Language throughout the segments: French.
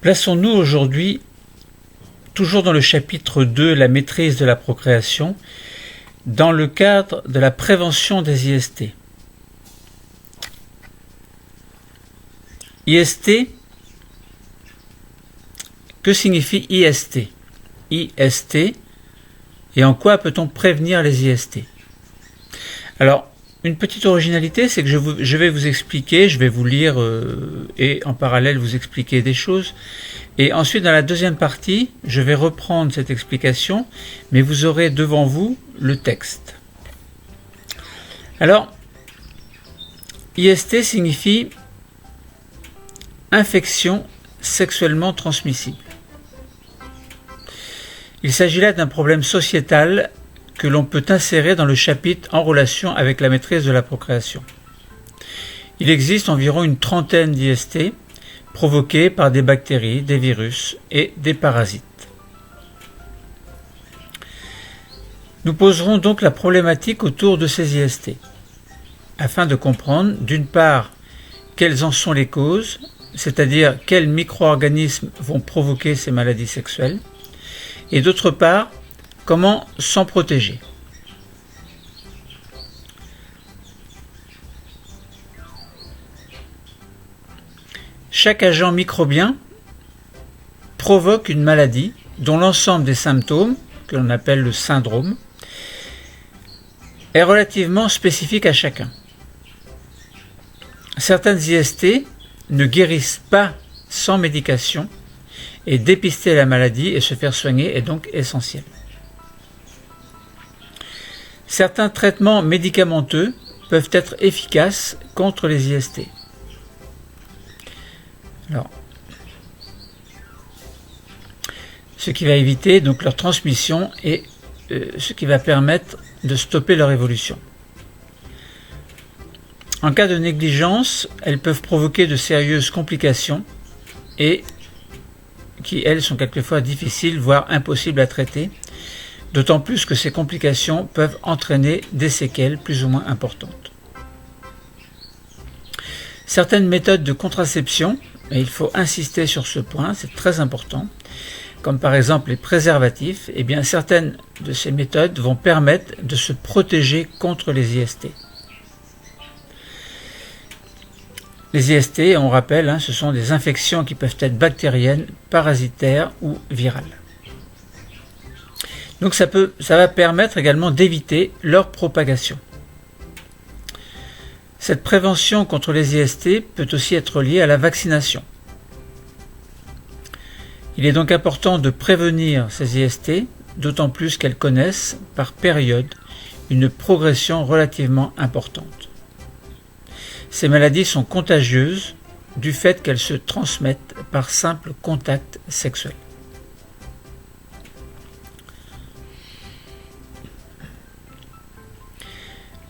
Plaçons-nous aujourd'hui, toujours dans le chapitre 2, la maîtrise de la procréation, dans le cadre de la prévention des IST. IST, que signifie IST? IST, et en quoi peut-on prévenir les IST? Alors, une petite originalité, c'est que je vais vous expliquer, je vais vous lire et en parallèle vous expliquer des choses. Et ensuite, dans la deuxième partie, je vais reprendre cette explication, mais vous aurez devant vous le texte. Alors, IST signifie infection sexuellement transmissible. Il s'agit là d'un problème sociétal que l'on peut insérer dans le chapitre en relation avec la maîtrise de la procréation. Il existe environ une trentaine d'IST provoqués par des bactéries, des virus et des parasites. Nous poserons donc la problématique autour de ces IST, afin de comprendre d'une part quelles en sont les causes, c'est-à-dire quels micro-organismes vont provoquer ces maladies sexuelles, et d'autre part, comment s'en protéger. Chaque agent microbien provoque une maladie dont l'ensemble des symptômes, que l'on appelle le syndrome, est relativement spécifique à chacun. Certaines IST ne guérissent pas sans médication, et dépister la maladie et se faire soigner est donc essentiel. Certains traitements médicamenteux peuvent être efficaces contre les IST. Alors, ce qui va éviter donc leur transmission et ce qui va permettre de stopper leur évolution. En cas de négligence, elles peuvent provoquer de sérieuses complications et qui, elles, sont quelquefois difficiles, voire impossibles à traiter, d'autant plus que ces complications peuvent entraîner des séquelles plus ou moins importantes. Certaines méthodes de contraception, et il faut insister sur ce point, c'est très important, comme par exemple les préservatifs, eh bien certaines de ces méthodes vont permettre de se protéger contre les IST. Les IST, on rappelle, ce sont des infections qui peuvent être bactériennes, parasitaires ou virales. Donc ça va permettre également d'éviter leur propagation. Cette prévention contre les IST peut aussi être liée à la vaccination. Il est donc important de prévenir ces IST, d'autant plus qu'elles connaissent, par période, une progression relativement importante. Ces maladies sont contagieuses du fait qu'elles se transmettent par simple contact sexuel.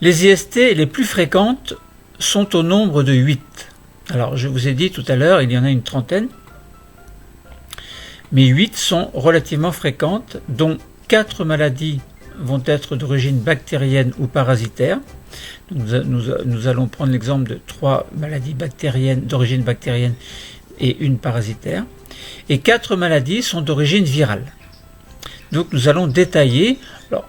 Les IST les plus fréquentes sont au nombre de 8. Alors, je vous ai dit tout à l'heure, il y en a une trentaine, mais 8 sont relativement fréquentes, dont 4 maladies vont être d'origine bactérienne ou parasitaire. Nous allons prendre l'exemple de 3 maladies d'origine bactérienne et une parasitaire. Et 4 maladies sont d'origine virale. Donc nous allons détailler, alors,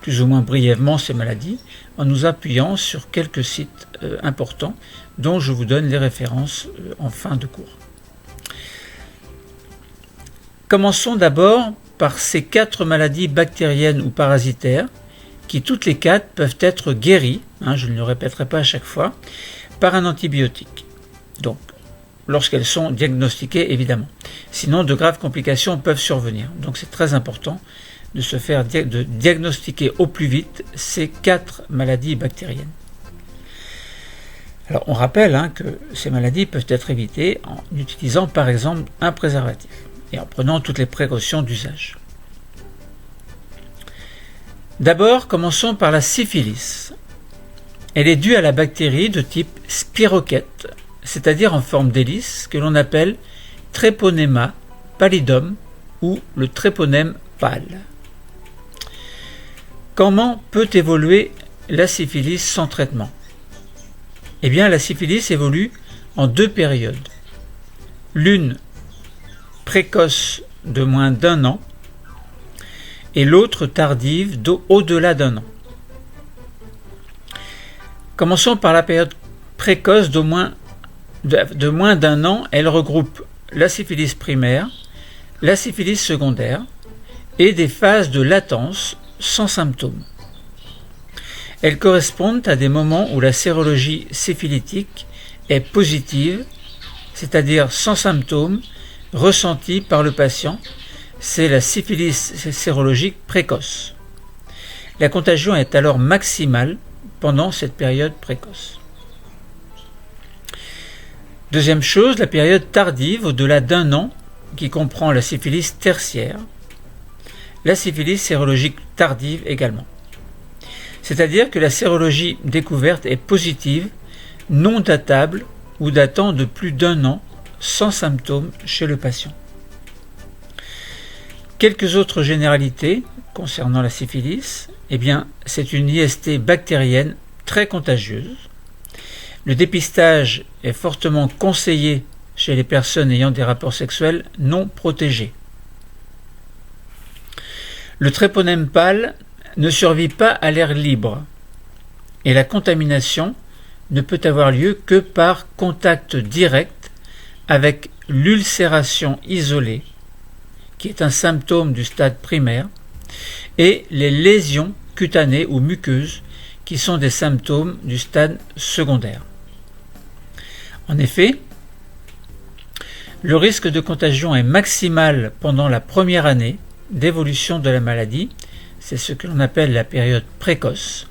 plus ou moins brièvement ces maladies, en nous appuyant sur quelques sites importants dont je vous donne les références en fin de cours. Commençons d'abord par ces 4 maladies bactériennes ou parasitaires qui toutes les 4 peuvent être guéries, je ne le répéterai pas à chaque fois, par un antibiotique. Donc, lorsqu'elles sont diagnostiquées, évidemment. Sinon, de graves complications peuvent survenir. Donc, c'est très important de diagnostiquer au plus vite ces 4 maladies bactériennes. Alors, on rappelle que ces maladies peuvent être évitées en utilisant, par exemple, un préservatif et en prenant toutes les précautions d'usage. D'abord, commençons par la syphilis. Elle est due à la bactérie de type spirochète, c'est-à-dire en forme d'hélice, que l'on appelle Treponema pallidum ou le tréponème pâle. Comment peut évoluer la syphilis sans traitement? Eh bien, la syphilis évolue en 2 périodes. L'une précoce de moins d'1 an et l'autre tardive au-delà d'1 an. Commençons par la période précoce de moins d'1 an. Elle regroupe la syphilis primaire, la syphilis secondaire et des phases de latence sans symptômes. Elles correspondent à des moments où la sérologie syphilitique est positive, c'est-à-dire sans symptômes ressentis par le patient. C'est la syphilis sérologique précoce. La contagion est alors maximale pendant cette période précoce. Deuxième chose, la période tardive au-delà d'1 an qui comprend la syphilis tertiaire, la syphilis sérologique tardive également. C'est-à-dire que la sérologie découverte est positive, non datable ou datant de plus d'1 an, sans symptômes chez le patient. Quelques autres généralités concernant la syphilis. C'est une IST bactérienne très contagieuse. Le dépistage est fortement conseillé chez les personnes ayant des rapports sexuels non protégés. Le tréponème pâle ne survit pas à l'air libre et la contamination ne peut avoir lieu que par contact direct avec l'ulcération isolée, qui est un symptôme du stade primaire, et les lésions cutanées ou muqueuses, qui sont des symptômes du stade secondaire. En effet, le risque de contagion est maximal pendant la première année d'évolution de la maladie, c'est ce que l'on appelle la période précoce.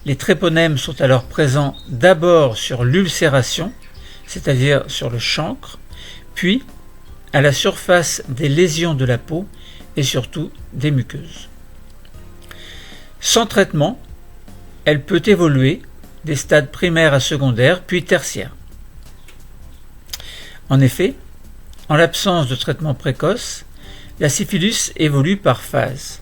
Les tréponèmes sont alors présents d'abord sur l'ulcération, c'est-à-dire sur le chancre, puis à la surface des lésions de la peau et surtout des muqueuses. Sans traitement, elle peut évoluer des stades primaires à secondaires puis tertiaires. En effet, en l'absence de traitement précoce, la syphilis évolue par phase.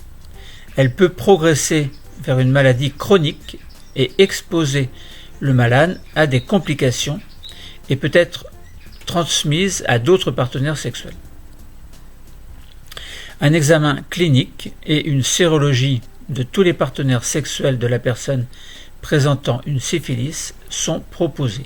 Elle peut progresser vers une maladie chronique et exposer le malade à des complications et peut être transmise à d'autres partenaires sexuels. Un examen clinique et une sérologie de tous les partenaires sexuels de la personne présentant une syphilis sont proposés.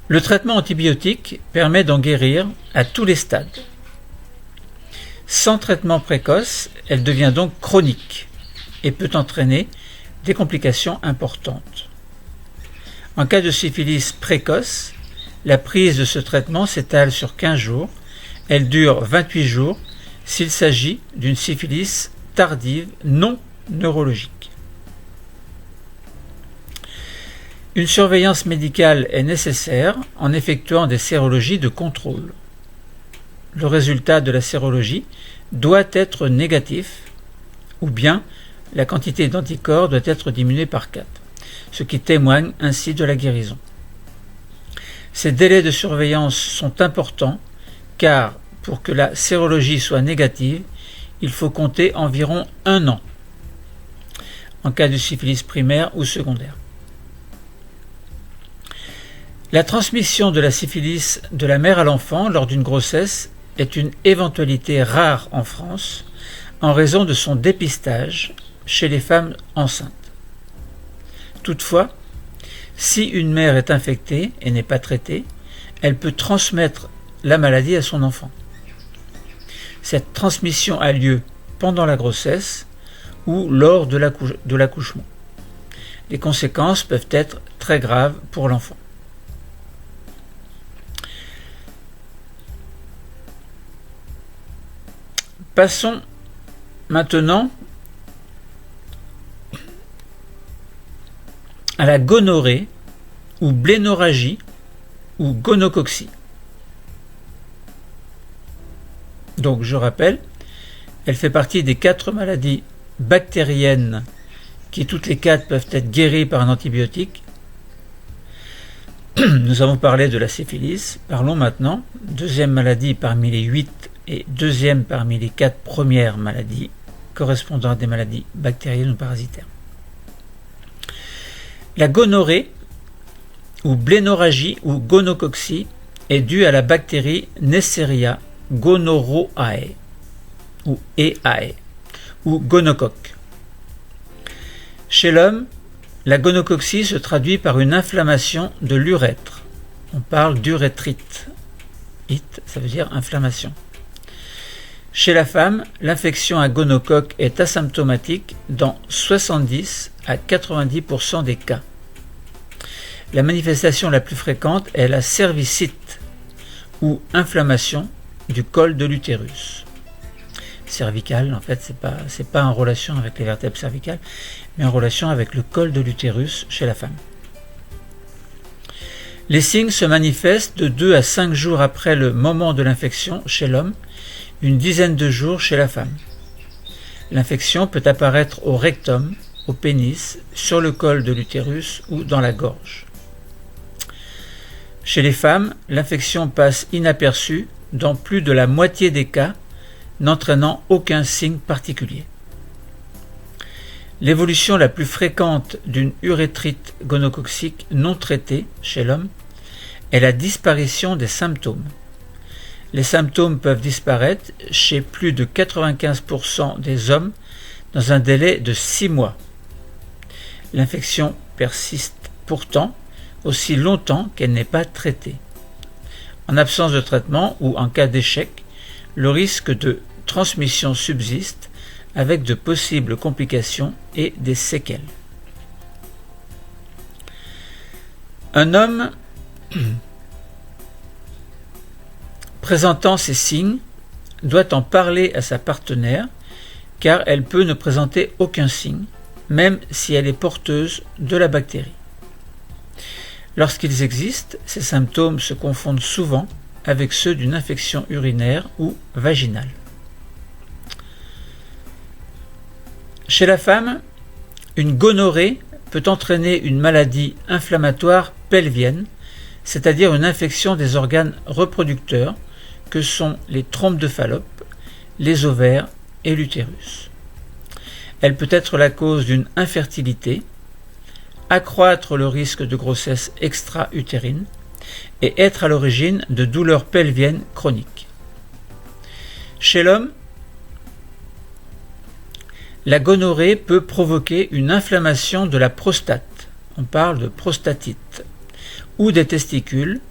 Le traitement antibiotique permet d'en guérir à tous les stades. Sans traitement précoce, elle devient donc chronique et peut entraîner des complications importantes. En cas de syphilis précoce, la prise de ce traitement s'étale sur 15 jours. Elle dure 28 jours s'il s'agit d'une syphilis tardive non neurologique. Une surveillance médicale est nécessaire en effectuant des sérologies de contrôle. Le résultat de la sérologie doit être négatif ou bien la quantité d'anticorps doit être diminuée par 4, ce qui témoigne ainsi de la guérison. Ces délais de surveillance sont importants car pour que la sérologie soit négative, il faut compter environ 1 an en cas de syphilis primaire ou secondaire. La transmission de la syphilis de la mère à l'enfant lors d'une grossesse est une éventualité rare en France en raison de son dépistage chez les femmes enceintes. Toutefois, si une mère est infectée et n'est pas traitée, elle peut transmettre la maladie à son enfant. Cette transmission a lieu pendant la grossesse ou lors de l'accouchement. Les conséquences peuvent être très graves pour l'enfant. Passons maintenant à la gonorrhée ou blénorragie ou gonocoxie. Donc je rappelle, elle fait partie des 4 maladies bactériennes qui toutes les 4 peuvent être guéries par un antibiotique. Nous avons parlé de la syphilis, parlons maintenant, deuxième maladie parmi les 8 et deuxième parmi les 4 premières maladies correspondant à des maladies bactériennes ou parasitaires. La gonorrhée ou blénorragie ou gonococcie est due à la bactérie Neisseria gonorrhoeae ou EAE ou gonocoque. Chez l'homme, la gonococcie se traduit par une inflammation de l'urètre. On parle d'urétrite. It, ça veut dire inflammation. Chez la femme, l'infection à gonocoque est asymptomatique dans 70 à 90% des cas. La manifestation la plus fréquente est la cervicite ou inflammation du col de l'utérus. Cervical, en fait, c'est pas en relation avec les vertèbres cervicales, mais en relation avec le col de l'utérus chez la femme. Les signes se manifestent de 2 à 5 jours après le moment de l'infection chez l'homme, une dizaine de jours chez la femme. L'infection peut apparaître au rectum, au pénis, sur le col de l'utérus ou dans la gorge. Chez les femmes, l'infection passe inaperçue dans plus de la moitié des cas, n'entraînant aucun signe particulier. L'évolution la plus fréquente d'une urétrite gonococcique non traitée chez l'homme est la disparition des symptômes. Les symptômes peuvent disparaître chez plus de 95% des hommes dans un délai de 6 mois. L'infection persiste pourtant aussi longtemps qu'elle n'est pas traitée. En absence de traitement ou en cas d'échec, le risque de transmission subsiste avec de possibles complications et des séquelles. Un homme présentant ces signes doit en parler à sa partenaire car elle peut ne présenter aucun signe, même si elle est porteuse de la bactérie. Lorsqu'ils existent, ces symptômes se confondent souvent avec ceux d'une infection urinaire ou vaginale. Chez la femme, une gonorrhée peut entraîner une maladie inflammatoire pelvienne, c'est-à-dire une infection des organes reproducteurs que sont les trompes de Fallope, les ovaires et l'utérus. Elle peut être la cause d'une infertilité, accroître le risque de grossesse extra-utérine et être à l'origine de douleurs pelviennes chroniques. Chez l'homme, la gonorrhée peut provoquer une inflammation de la prostate, on parle de prostatite, ou des testicules,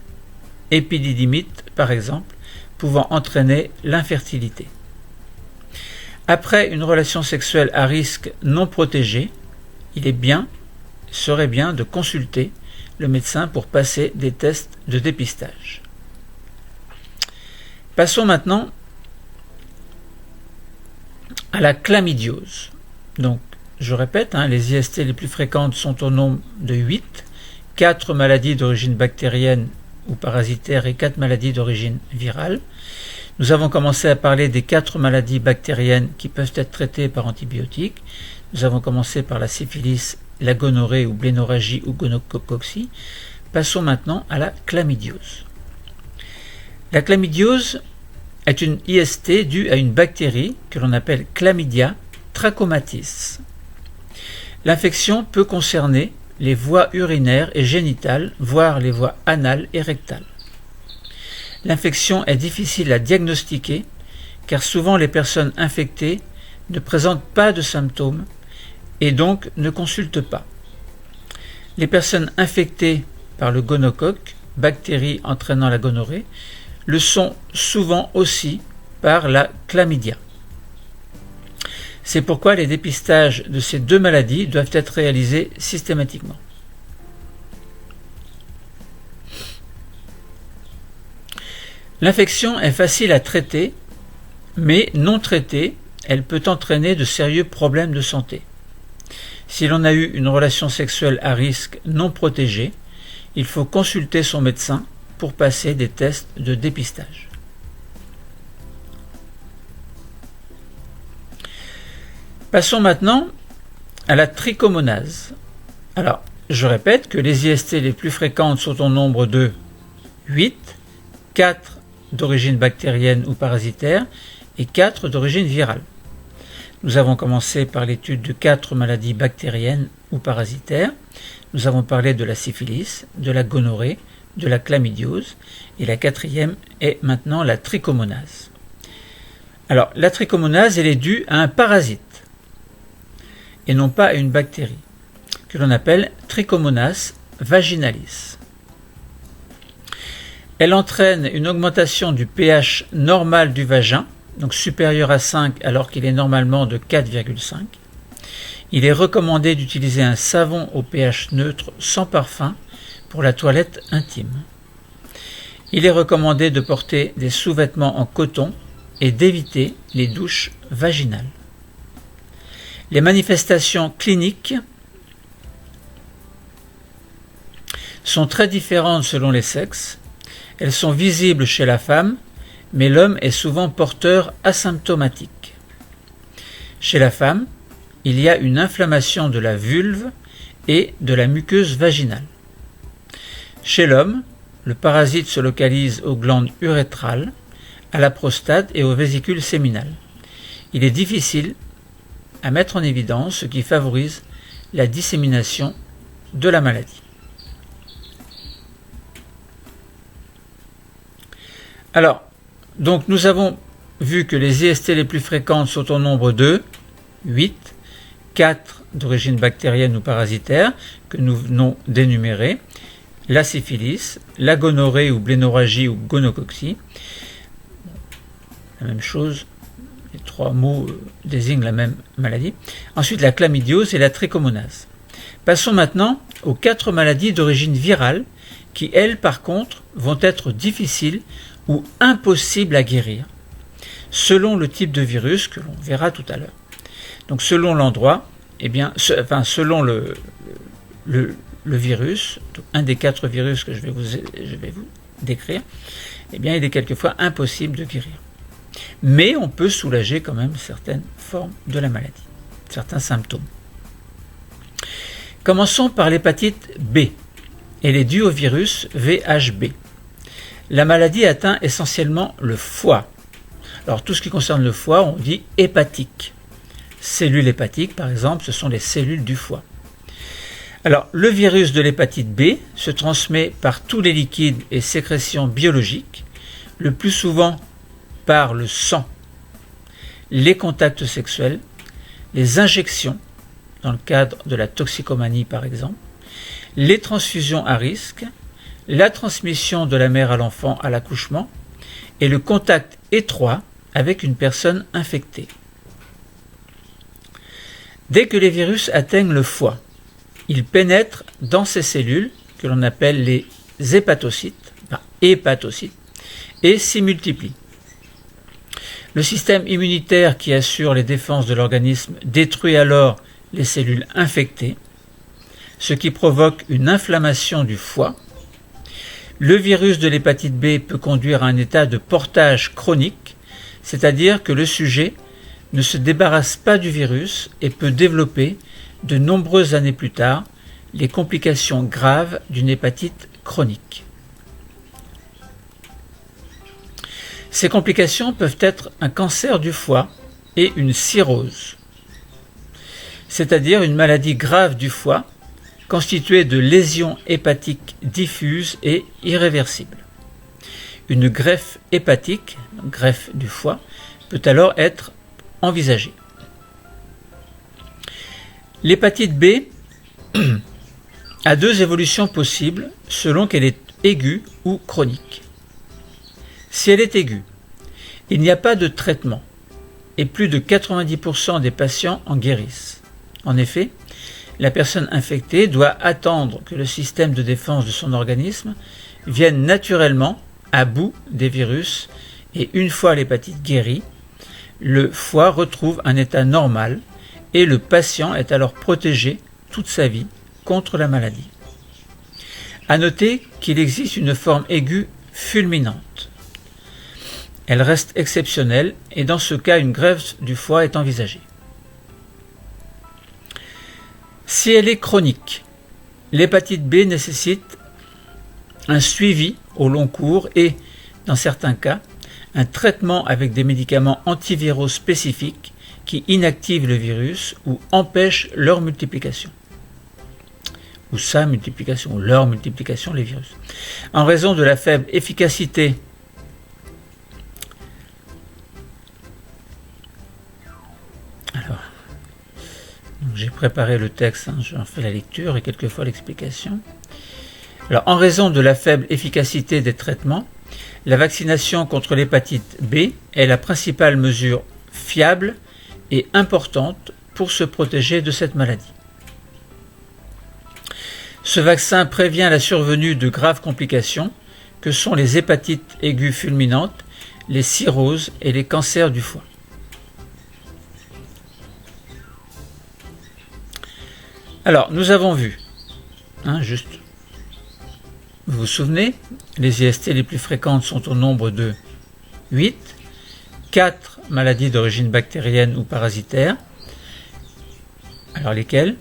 épididymite par exemple, pouvant entraîner l'infertilité. Après une relation sexuelle à risque non protégée, il serait bien de consulter le médecin pour passer des tests de dépistage. Passons maintenant à la chlamydiose. Donc, je répète, les IST les plus fréquentes sont au nombre de 8, 4 maladies d'origine bactérienne ou parasitaire et 4 maladies d'origine virale. Nous avons commencé à parler des 4 maladies bactériennes qui peuvent être traitées par antibiotiques. Nous avons commencé par la syphilis, la gonorrhée ou blénorragie ou gonococcie. Passons maintenant à la chlamydiose. La chlamydiose est une IST due à une bactérie que l'on appelle Chlamydia trachomatis. L'infection peut concerner les voies urinaires et génitales, voire les voies anales et rectales. L'infection est difficile à diagnostiquer car souvent les personnes infectées ne présentent pas de symptômes et donc ne consultent pas. Les personnes infectées par le gonocoque, bactérie entraînant la gonorrhée, le sont souvent aussi par la chlamydia. C'est pourquoi les dépistages de ces deux maladies doivent être réalisés systématiquement. L'infection est facile à traiter, mais non traitée, elle peut entraîner de sérieux problèmes de santé. Si l'on a eu une relation sexuelle à risque non protégée, il faut consulter son médecin pour passer des tests de dépistage. Passons maintenant à la trichomonase. Alors, je répète que les IST les plus fréquentes sont au nombre de 8, 4 d'origine bactérienne ou parasitaire et 4 d'origine virale. Nous avons commencé par l'étude de 4 maladies bactériennes ou parasitaires. Nous avons parlé de la syphilis, de la gonorrhée, de la chlamydiose, et la 4e est maintenant la trichomonase. Alors, la trichomonase, elle est due à un parasite, et non pas à une bactérie, que l'on appelle Trichomonas vaginalis. Elle entraîne une augmentation du pH normal du vagin, donc supérieur à 5 alors qu'il est normalement de 4,5. Il est recommandé d'utiliser un savon au pH neutre sans parfum pour la toilette intime. Il est recommandé de porter des sous-vêtements en coton et d'éviter les douches vaginales. Les manifestations cliniques sont très différentes selon les sexes. Elles sont visibles chez la femme, mais l'homme est souvent porteur asymptomatique. Chez la femme, il y a une inflammation de la vulve et de la muqueuse vaginale. Chez l'homme, le parasite se localise aux glandes urétrales, à la prostate et aux vésicules séminales. Il est difficile à mettre en évidence, ce qui favorise la dissémination de la maladie. Alors, donc nous avons vu que les IST les plus fréquentes sont au nombre de 8, 4 d'origine bactérienne ou parasitaire, que nous venons d'énumérer, la syphilis, la gonorrhée ou blénorragie ou gonococcie. La même chose, les 3 mots désignent la même maladie. Ensuite, la chlamydiose et la trichomonase. Passons maintenant aux 4 maladies d'origine virale qui, elles, par contre, vont être difficiles ou impossibles à guérir, selon le type de virus que l'on verra tout à l'heure. Donc selon l'endroit, selon le virus, un des 4 virus que je vais vous décrire, il est quelquefois impossible de guérir. Mais on peut soulager quand même certaines formes de la maladie, certains symptômes. Commençons par l'hépatite B. Elle est due au virus VHB. La maladie atteint essentiellement le foie. Alors tout ce qui concerne le foie, on dit hépatique. Cellules hépatiques, par exemple, ce sont les cellules du foie. Alors le virus de l'hépatite B se transmet par tous les liquides et sécrétions biologiques, le plus souvent par le sang, les contacts sexuels, les injections, dans le cadre de la toxicomanie par exemple, les transfusions à risque, la transmission de la mère à l'enfant à l'accouchement et le contact étroit avec une personne infectée. Dès que les virus atteignent le foie, ils pénètrent dans ces cellules que l'on appelle les hépatocytes, et s'y multiplient. Le système immunitaire qui assure les défenses de l'organisme détruit alors les cellules infectées, ce qui provoque une inflammation du foie. Le virus de l'hépatite B peut conduire à un état de portage chronique, c'est-à-dire que le sujet ne se débarrasse pas du virus et peut développer, de nombreuses années plus tard, les complications graves d'une hépatite chronique. Ces complications peuvent être un cancer du foie et une cirrhose, c'est-à-dire une maladie grave du foie constituée de lésions hépatiques diffuses et irréversibles. Une greffe hépatique, greffe du foie, peut alors être envisagée. L'hépatite B a 2 évolutions possibles selon qu'elle est aiguë ou chronique. Si elle est aiguë, il n'y a pas de traitement et plus de 90% des patients en guérissent. En effet, la personne infectée doit attendre que le système de défense de son organisme vienne naturellement à bout des virus et une fois l'hépatite guérie, le foie retrouve un état normal et le patient est alors protégé toute sa vie contre la maladie. À noter qu'il existe une forme aiguë fulminante. Elle reste exceptionnelle et dans ce cas, une greffe du foie est envisagée. Si elle est chronique, l'hépatite B nécessite un suivi au long cours et, dans certains cas, un traitement avec des médicaments antiviraux spécifiques qui inactivent le virus ou empêchent leur multiplication. Ou sa multiplication, ou leur multiplication, les virus. En raison de la faible efficacité j'ai préparé le texte, j'en fais la lecture et quelquefois l'explication. Alors, en raison de la faible efficacité des traitements, la vaccination contre l'hépatite B est la principale mesure fiable et importante pour se protéger de cette maladie. Ce vaccin prévient la survenue de graves complications que sont les hépatites aiguës fulminantes, les cirrhoses et les cancers du foie. Alors, nous avons vu, juste, vous vous souvenez, les IST les plus fréquentes sont au nombre de 8, 4 maladies d'origine bactérienne ou parasitaire. Alors lesquelles?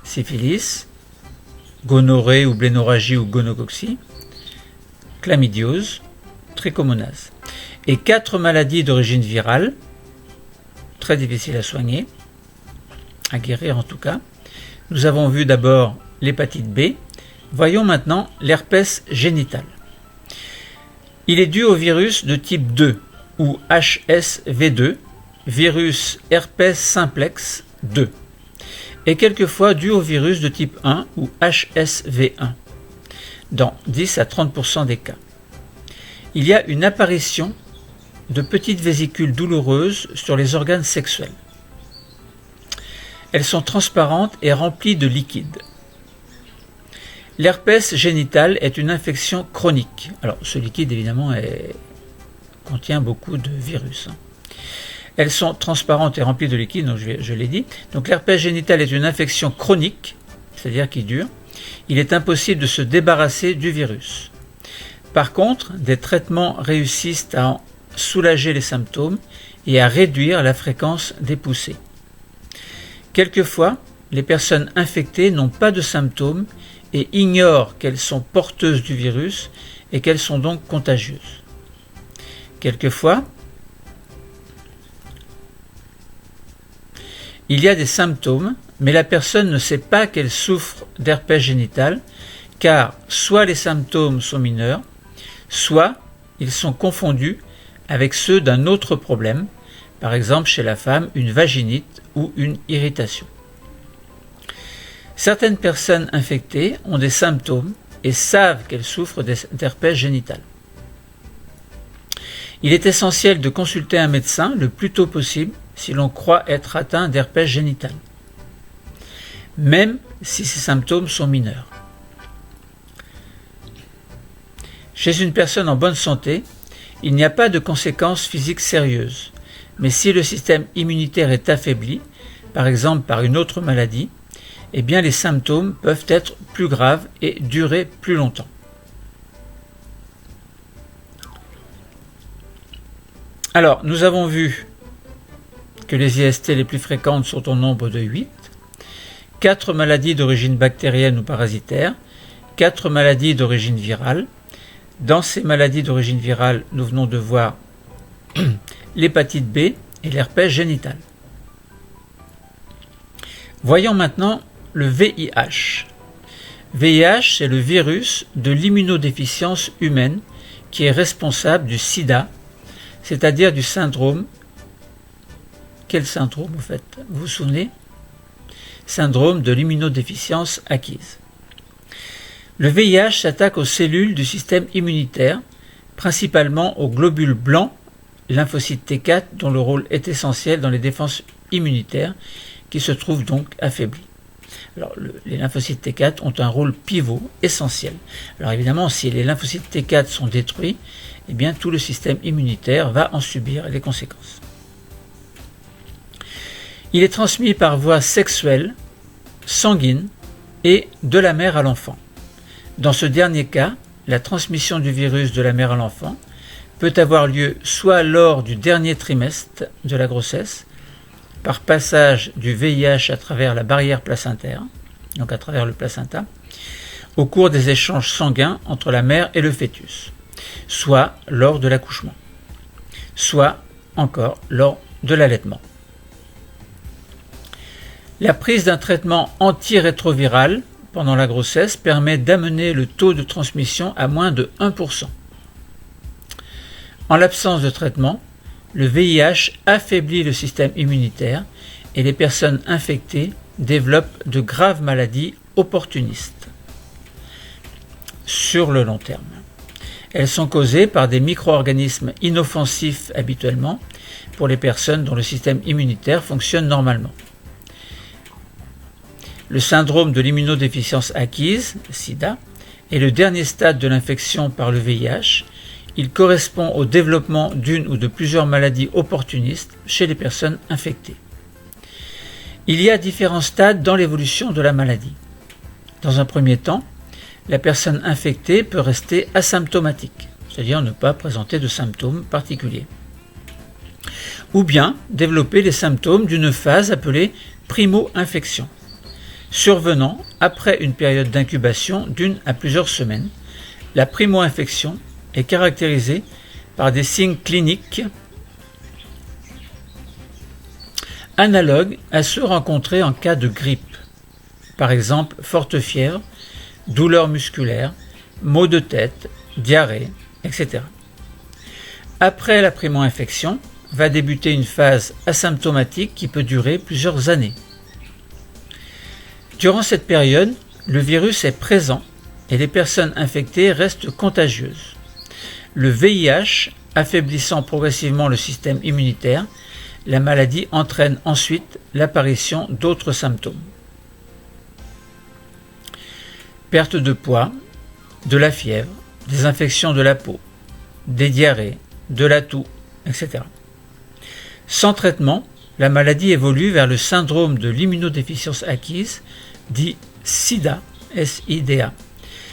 Syphilis, gonorrhée ou blénorragie ou gonococcie, chlamydiose, trichomonase. Et 4 maladies d'origine virale, très difficiles à soigner, à guérir en tout cas. Nous avons vu d'abord l'hépatite B. Voyons maintenant l'herpès génital. Il est dû au virus de type 2 ou HSV2, virus herpès simplex 2, et quelquefois dû au virus de type 1 ou HSV1, dans 10 à 30% des cas. Il y a une apparition de petites vésicules douloureuses sur les organes sexuels. Elles sont transparentes et remplies de liquide. L'herpès génital est une infection chronique. Alors, ce liquide, évidemment, contient beaucoup de virus. Elles sont transparentes et remplies de liquide, donc je l'ai dit. Donc, l'herpès génital est une infection chronique, c'est-à-dire qui dure. Il est impossible de se débarrasser du virus. Par contre, des traitements réussissent à en soulager les symptômes et à réduire la fréquence des poussées. Quelquefois, les personnes infectées n'ont pas de symptômes et ignorent qu'elles sont porteuses du virus et qu'elles sont donc contagieuses. Quelquefois, il y a des symptômes, mais la personne ne sait pas qu'elle souffre d'herpès génital, car soit les symptômes sont mineurs, soit ils sont confondus avec ceux d'un autre problème, par exemple chez la femme une vaginite ou une irritation. Certaines personnes infectées ont des symptômes et savent qu'elles souffrent d'herpès génital. Il est essentiel de consulter un médecin le plus tôt possible si l'on croit être atteint d'herpès génital, même si ces symptômes sont mineurs. Chez une personne en bonne santé, il n'y a pas de conséquences physiques sérieuses, mais si le système immunitaire est affaibli, par exemple par une autre maladie, eh bien les symptômes peuvent être plus graves et durer plus longtemps. Alors, nous avons vu que les IST les plus fréquentes sont au nombre de 8, 4 maladies d'origine bactérienne ou parasitaire, 4 maladies d'origine virale. Dans ces maladies d'origine virale, nous venons de voir l'hépatite B et l'herpès génital. Voyons maintenant le VIH. VIH, c'est le virus de l'immunodéficience humaine qui est responsable du sida, c'est-à-dire du syndrome. Quel syndrome, en fait? Vous vous souvenez? Syndrome de l'immunodéficience acquise. Le VIH s'attaque aux cellules du système immunitaire, principalement aux globules blancs, lymphocytes T4, dont le rôle est essentiel dans les défenses immunitaires, qui se trouvent donc affaiblis. Alors, les lymphocytes T4 ont un rôle pivot essentiel. Alors évidemment, si les lymphocytes T4 sont détruits, eh bien tout le système immunitaire va en subir les conséquences. Il est transmis par voie sexuelle, sanguine et de la mère à l'enfant. Dans ce dernier cas, la transmission du virus de la mère à l'enfant peut avoir lieu soit lors du dernier trimestre de la grossesse, par passage du VIH à travers la barrière placentaire, donc à travers le placenta, au cours des échanges sanguins entre la mère et le fœtus, soit lors de l'accouchement, soit encore lors de l'allaitement. La prise d'un traitement antirétroviral pendant la grossesse permet d'amener le taux de transmission à moins de 1%. En l'absence de traitement, le VIH affaiblit le système immunitaire et les personnes infectées développent de graves maladies opportunistes sur le long terme. Elles sont causées par des micro-organismes inoffensifs habituellement pour les personnes dont le système immunitaire fonctionne normalement. Le syndrome de l'immunodéficience acquise, SIDA, est le dernier stade de l'infection par le VIH. Il correspond au développement d'une ou de plusieurs maladies opportunistes chez les personnes infectées. Il y a différents stades dans l'évolution de la maladie. Dans un premier temps, la personne infectée peut rester asymptomatique, c'est-à-dire ne pas présenter de symptômes particuliers, ou bien développer les symptômes d'une phase appelée primo-infection, survenant après une période d'incubation d'une à plusieurs semaines. La primo-infection est caractérisée par des signes cliniques analogues à ceux rencontrés en cas de grippe, par exemple forte fièvre, douleurs musculaires, maux de tête, diarrhée, etc. Après la primo-infection, va débuter une phase asymptomatique qui peut durer plusieurs années. Durant cette période, le virus est présent et les personnes infectées restent contagieuses. Le VIH affaiblissant progressivement le système immunitaire, la maladie entraîne ensuite l'apparition d'autres symptômes. Perte de poids, de la fièvre, des infections de la peau, des diarrhées, de la toux, etc. Sans traitement, la maladie évolue vers le syndrome de l'immunodéficience acquise, dit SIDA, S-I-D-A,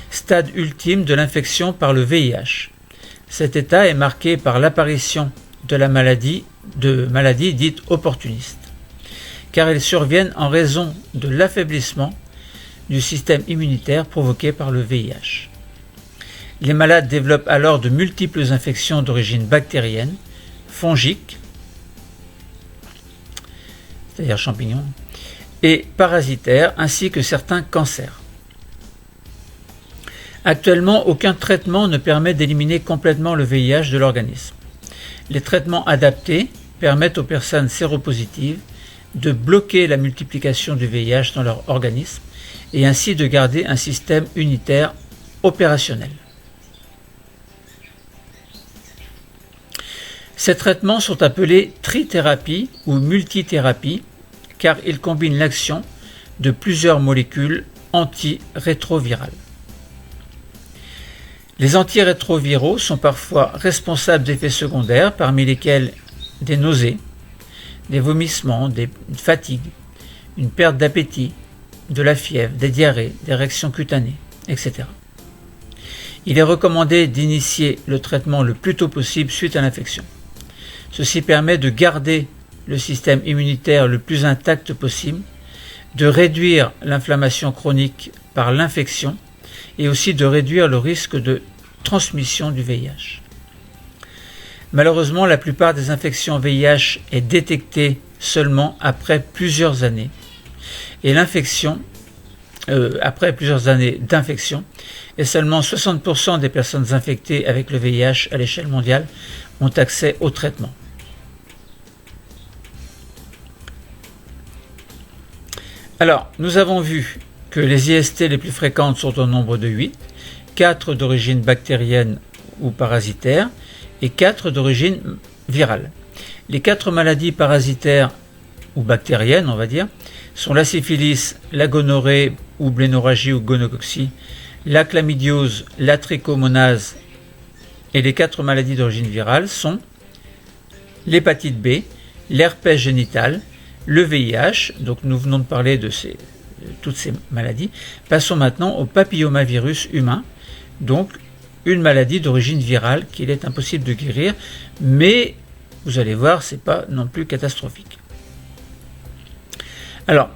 stade ultime de l'infection par le VIH. Cet état est marqué par l'apparition de maladies dites opportunistes, car elles surviennent en raison de l'affaiblissement du système immunitaire provoqué par le VIH. Les malades développent alors de multiples infections d'origine bactérienne, fongique, c'est-à-dire champignons, et parasitaires, ainsi que certains cancers. Actuellement, aucun traitement ne permet d'éliminer complètement le VIH de l'organisme. Les traitements adaptés permettent aux personnes séropositives de bloquer la multiplication du VIH dans leur organisme et ainsi de garder un système unitaire opérationnel. Ces traitements sont appelés trithérapie ou multithérapie car ils combinent l'action de plusieurs molécules antirétrovirales. Les antirétroviraux sont parfois responsables d'effets secondaires, parmi lesquels des nausées, des vomissements, des fatigues, une perte d'appétit, de la fièvre, des diarrhées, des réactions cutanées, etc. Il est recommandé d'initier le traitement le plus tôt possible suite à l'infection. Ceci permet de garder le système immunitaire le plus intact possible, de réduire l'inflammation chronique par l'infection et aussi de réduire le risque de transmission du VIH. Malheureusement, la plupart des infections VIH est détectée seulement après plusieurs années. Et l'infection, après plusieurs années d'infection, et seulement 60% des personnes infectées avec le VIH à l'échelle mondiale ont accès au traitement. Alors, nous avons vu que les IST les plus fréquentes sont au nombre de 8, 4 d'origine bactérienne ou parasitaire et 4 d'origine virale. Les 4 maladies parasitaires ou bactériennes, on va dire, sont la syphilis, la gonorrhée ou blénorragie ou gonococcie, la chlamydiose, la trichomonase, et les 4 maladies d'origine virale sont l'hépatite B, l'herpès génital, le VIH, donc nous venons de parler de toutes ces maladies. Passons maintenant au papillomavirus humain, donc une maladie d'origine virale qu'il est impossible de guérir, mais vous allez voir, ce n'est pas non plus catastrophique. Alors,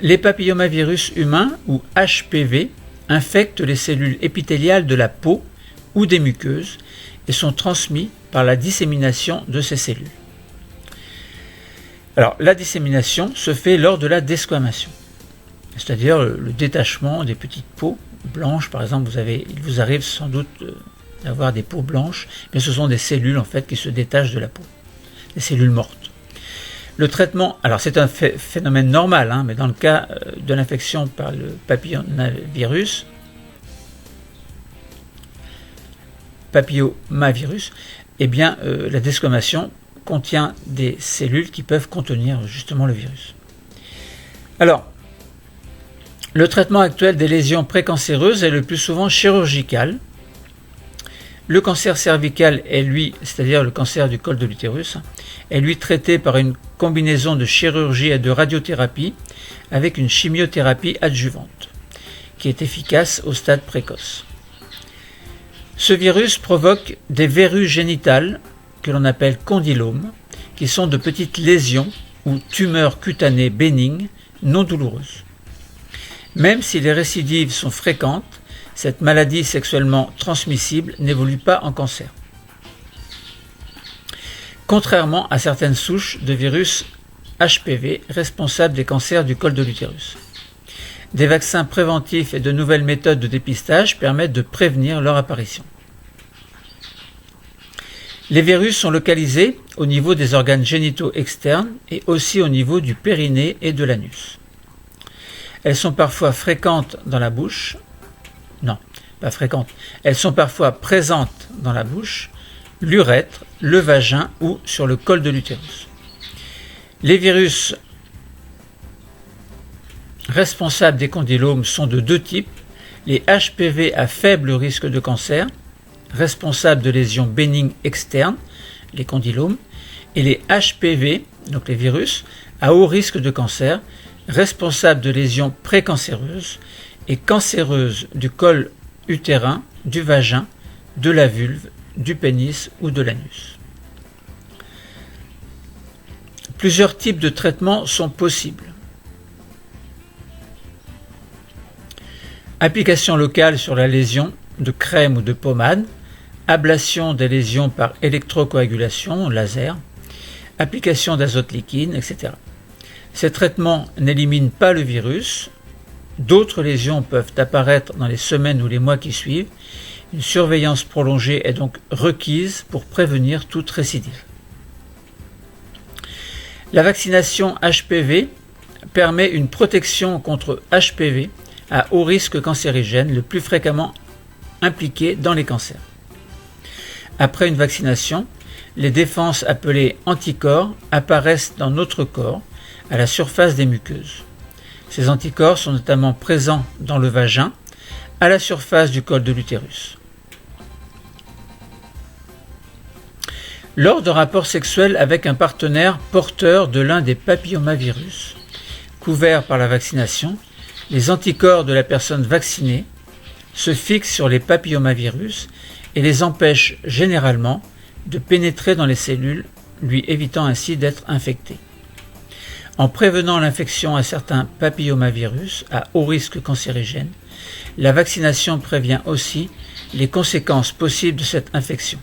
les papillomavirus humains, ou HPV, infectent les cellules épithéliales de la peau ou des muqueuses et sont transmis par la dissémination de ces cellules. Alors, la dissémination se fait lors de la desquamation, c'est-à-dire le détachement des petites peaux blanches. Par exemple, il vous arrive sans doute d'avoir des peaux blanches, mais ce sont des cellules en fait qui se détachent de la peau, des cellules mortes. Le traitement, alors c'est un phénomène normal, hein, mais dans le cas de l'infection par le papillomavirus, eh bien la desquamation contient des cellules qui peuvent contenir justement le virus. Alors, le traitement actuel des lésions précancéreuses est le plus souvent chirurgical. Le cancer cervical est lui, c'est-à-dire le cancer du col de l'utérus, est lui traité par une combinaison de chirurgie et de radiothérapie avec une chimiothérapie adjuvante, qui est efficace au stade précoce. Ce virus provoque des verrues génitales que l'on appelle condylomes, qui sont de petites lésions ou tumeurs cutanées bénignes non douloureuses. Même si les récidives sont fréquentes, cette maladie sexuellement transmissible n'évolue pas en cancer. Contrairement à certaines souches de virus HPV responsables des cancers du col de l'utérus. Des vaccins préventifs et de nouvelles méthodes de dépistage permettent de prévenir leur apparition. Les virus sont localisés au niveau des organes génitaux externes et aussi au niveau du périnée et de l'anus. Elles sont parfois fréquentes dans la bouche. Non, pas fréquentes. Elles sont parfois présentes dans la bouche, l'urètre, le vagin ou sur le col de l'utérus. Les virus responsables des condylomes sont de deux types, les HPV à faible risque de cancer, responsables de lésions bénignes externes, les condylomes, et les HPV, donc les virus, à haut risque de cancer, responsables de lésions précancéreuses et cancéreuses du col utérin, du vagin, de la vulve, du pénis ou de l'anus. Plusieurs types de traitements sont possibles. Application locale sur la lésion de crème ou de pommade, ablation des lésions par électrocoagulation, laser, application d'azote liquide, etc. Ces traitements n'éliminent pas le virus. D'autres lésions peuvent apparaître dans les semaines ou les mois qui suivent. Une surveillance prolongée est donc requise pour prévenir toute récidive. La vaccination HPV permet une protection contre HPV à haut risque cancérigène, le plus fréquemment impliqué dans les cancers. Après une vaccination, les défenses appelées anticorps apparaissent dans notre corps, à la surface des muqueuses. Ces anticorps sont notamment présents dans le vagin, à la surface du col de l'utérus. Lors de rapports sexuels avec un partenaire porteur de l'un des papillomavirus, couverts par la vaccination, les anticorps de la personne vaccinée se fixent sur les papillomavirus et les empêchent généralement de pénétrer dans les cellules, lui évitant ainsi d'être infecté. En prévenant l'infection à certains papillomavirus à haut risque cancérigène, la vaccination prévient aussi les conséquences possibles de cette infection.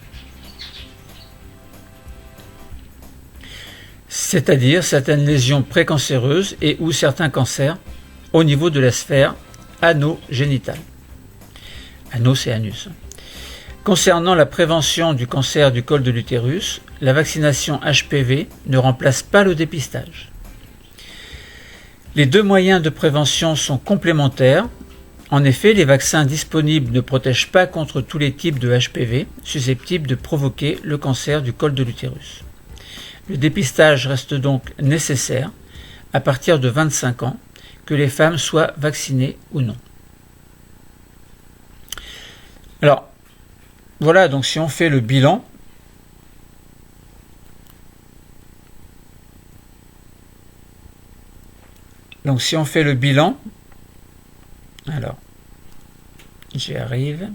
C'est-à-dire certaines lésions précancéreuses et ou certains cancers au niveau de la sphère anogénitale. Ano, c'est anus. Concernant la prévention du cancer du col de l'utérus, la vaccination HPV ne remplace pas le dépistage. Les deux moyens de prévention sont complémentaires. En effet, les vaccins disponibles ne protègent pas contre tous les types de HPV susceptibles de provoquer le cancer du col de l'utérus. Le dépistage reste donc nécessaire à partir de 25 ans, que les femmes soient vaccinées ou non. Alors, voilà, donc si on fait le bilan, alors, j'y arrive.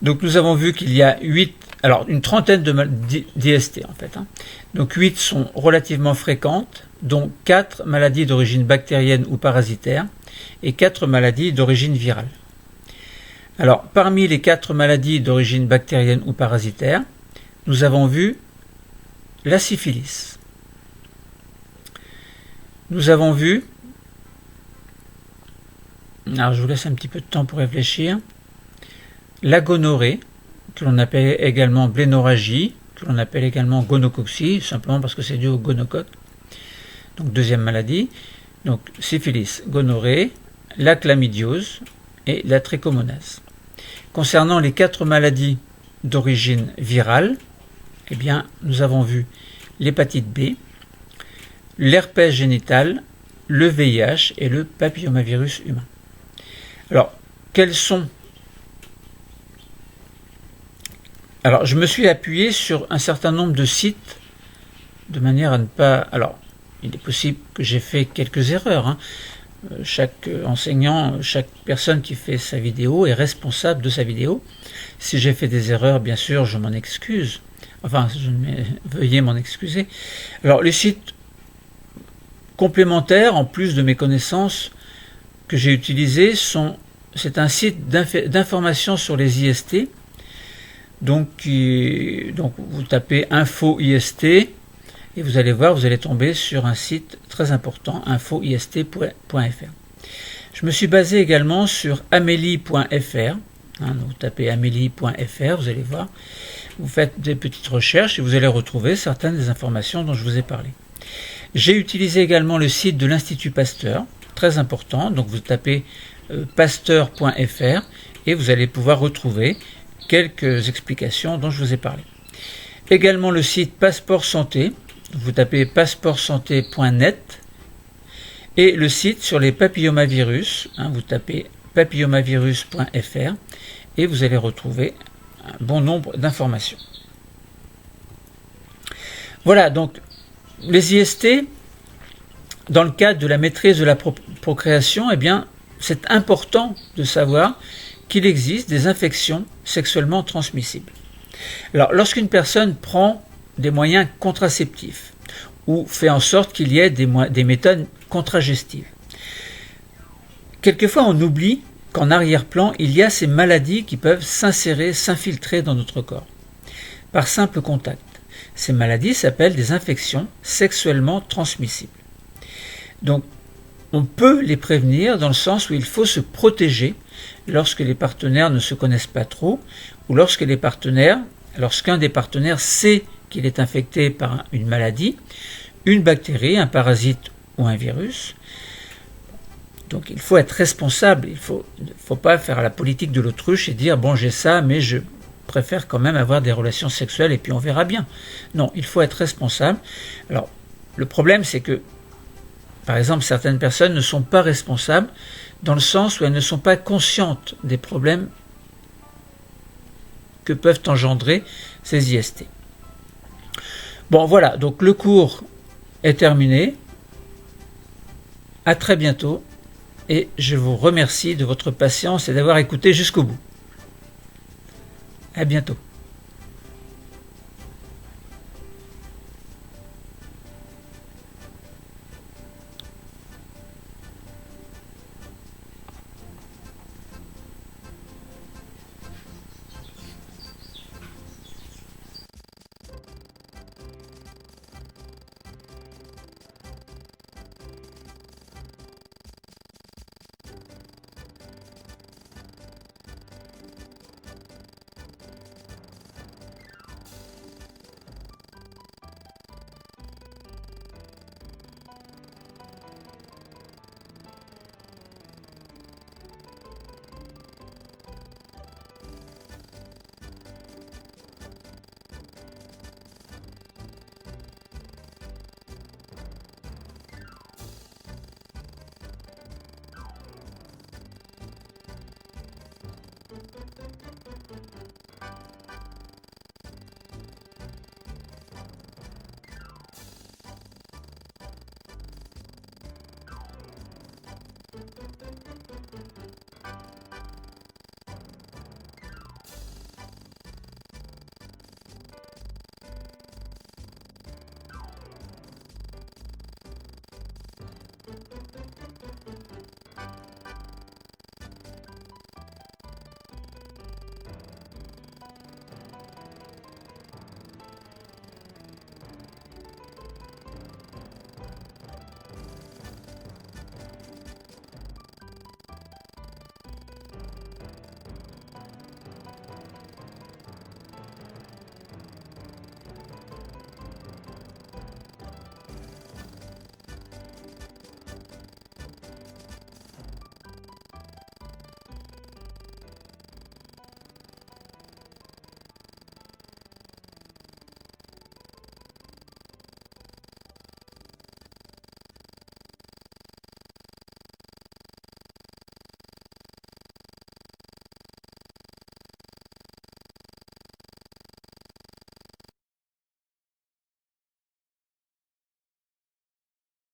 Donc nous avons vu qu'il y a une trentaine d'IST en fait. Donc 8 sont relativement fréquentes, dont 4 maladies d'origine bactérienne ou parasitaire et 4 maladies d'origine virale. Alors parmi les 4 maladies d'origine bactérienne ou parasitaire, nous avons vu la syphilis. Nous avons vu, alors je vous laisse un petit peu de temps pour réfléchir, la gonorrhée, que l'on appelle également blénorragie, que l'on appelle également gonococcie, simplement parce que c'est dû au gonocoque. Donc deuxième maladie, donc syphilis, gonorrhée, la chlamydiose et la trichomonase. Concernant les 4 maladies d'origine virale, eh bien, nous avons vu l'hépatite B, l'herpès génital, le VIH et le papillomavirus humain. Alors, quels sont... Alors, je me suis appuyé sur un certain nombre de sites de manière à ne pas... Alors, il est possible que j'ai fait quelques erreurs, hein. Chaque enseignant, chaque personne qui fait sa vidéo est responsable de sa vidéo. Si j'ai fait des erreurs, bien sûr, je m'en excuse. Enfin, veuillez m'en excuser. Alors, les sites complémentaires, en plus de mes connaissances que j'ai utilisées, c'est un site d'information sur les IST. Donc, vous tapez info IST et vous allez voir, vous allez tomber sur un site très important, infoist.fr. Je me suis basé également sur amélie.fr. Vous tapez amélie.fr, vous allez voir, vous faites des petites recherches et vous allez retrouver certaines des informations dont je vous ai parlé. J'ai utilisé également le site de l'Institut Pasteur, très important, donc vous tapez pasteur.fr et vous allez pouvoir retrouver quelques explications dont je vous ai parlé. Également le site Passeport Santé, vous tapez passeportsanté.net et le site sur les papillomavirus, vous tapez papillomavirus.fr et vous allez retrouver un bon nombre d'informations. Voilà, donc les IST, dans le cadre de la maîtrise de la procréation, eh bien, c'est important de savoir qu'il existe des infections sexuellement transmissibles. Alors, lorsqu'une personne prend des moyens contraceptifs ou fait en sorte qu'il y ait des méthodes contragestives, quelquefois on oublie qu'en arrière-plan, il y a ces maladies qui peuvent s'insérer, s'infiltrer dans notre corps, par simple contact. Ces maladies s'appellent des infections sexuellement transmissibles. Donc, on peut les prévenir dans le sens où il faut se protéger lorsque les partenaires ne se connaissent pas trop ou lorsqu'un des partenaires sait qu'il est infecté par une maladie, une bactérie, un parasite ou un virus. Donc il faut être responsable, il ne faut pas faire la politique de l'autruche et dire « bon j'ai ça mais je préfère quand même avoir des relations sexuelles et puis on verra bien ». Non, il faut être responsable. Alors le problème c'est que par exemple certaines personnes ne sont pas responsables dans le sens où elles ne sont pas conscientes des problèmes que peuvent engendrer ces IST. Bon voilà, donc le cours est terminé. À très bientôt et je vous remercie de votre patience et d'avoir écouté jusqu'au bout. À bientôt.